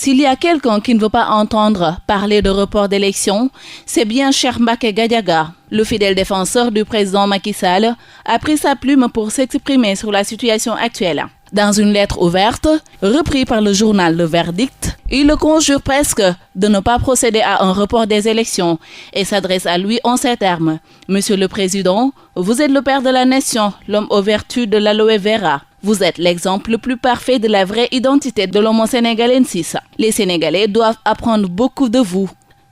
S'il y a quelqu'un qui ne veut pas entendre parler de report d'élection, c'est bien Cheikh Mbacké Gadiaga. Le fidèle défenseur du président Macky Sall a pris sa plume pour s'exprimer sur la situation actuelle. Dans une lettre ouverte, reprise par le journal Le Verdict, il le conjure presque de ne pas procéder à un report des élections et s'adresse à lui en ces termes. Monsieur le Président, vous êtes le père de la nation, l'homme aux vertus de l'aloe vera. Vous êtes l'exemple le plus parfait de la vraie identité de l'homo sénégalensis. Les Sénégalais doivent apprendre beaucoup de vous.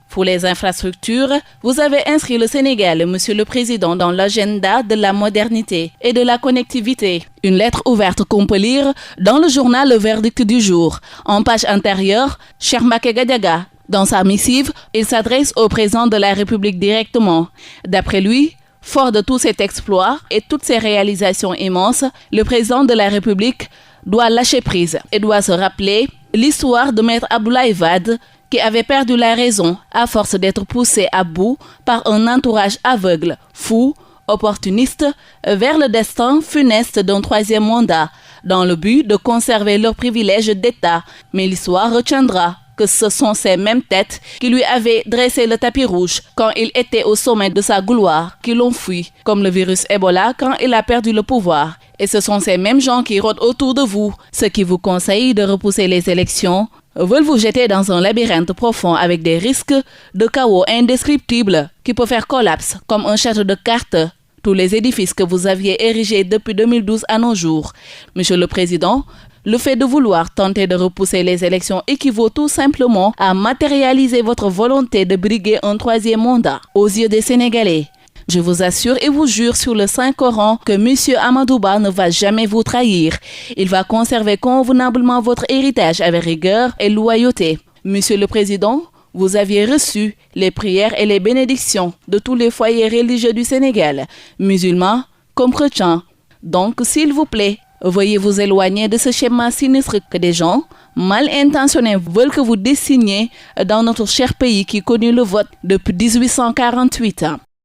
Pour les infrastructures, vous avez inscrit le Sénégal, Monsieur le Président, dans l'agenda de la modernité et de la connectivité. Une lettre ouverte qu'on peut lire dans le journal Le Verdict du jour. En page intérieure, Cheikh Mbacké Gadiaga. Dans sa missive, il s'adresse au président de la République directement. D'après lui, fort de tous cet exploit et toutes ces réalisations immenses, le président de la République doit lâcher prise et doit se rappeler l'histoire de Maître Abdoulaye Wade qui avait perdu la raison à force d'être poussé à bout par un entourage aveugle, fou, opportuniste, vers le destin funeste d'un troisième mandat, dans le but de conserver leurs privilèges d'État. Mais l'histoire retiendra que ce sont ces mêmes têtes qui lui avaient dressé le tapis rouge quand il était au sommet de sa gloire, qui l'ont fui, comme le virus Ebola quand il a perdu le pouvoir. Et ce sont ces mêmes gens qui rôdent autour de vous, ceux qui vous conseillent de repousser les élections, veulent vous jeter dans un labyrinthe profond avec des risques de chaos indescriptibles qui peut faire collapse comme un château de cartes tous les édifices que vous aviez érigés depuis 2012 à nos jours. Monsieur le Président, le fait de vouloir tenter de repousser les élections équivaut tout simplement à matérialiser votre volonté de briguer un troisième mandat aux yeux des Sénégalais. Je vous assure et vous jure sur le Saint-Coran que M. Amadou Ba ne va jamais vous trahir. Il va conserver convenablement votre héritage avec rigueur et loyauté. Monsieur le Président, vous aviez reçu les prières et les bénédictions de tous les foyers religieux du Sénégal, musulmans comme chrétiens. Donc, s'il vous plaît, veuillez vous éloigner de ce schéma sinistre que des gens mal intentionnés veulent que vous dessiniez dans notre cher pays qui connut le vote depuis 1848.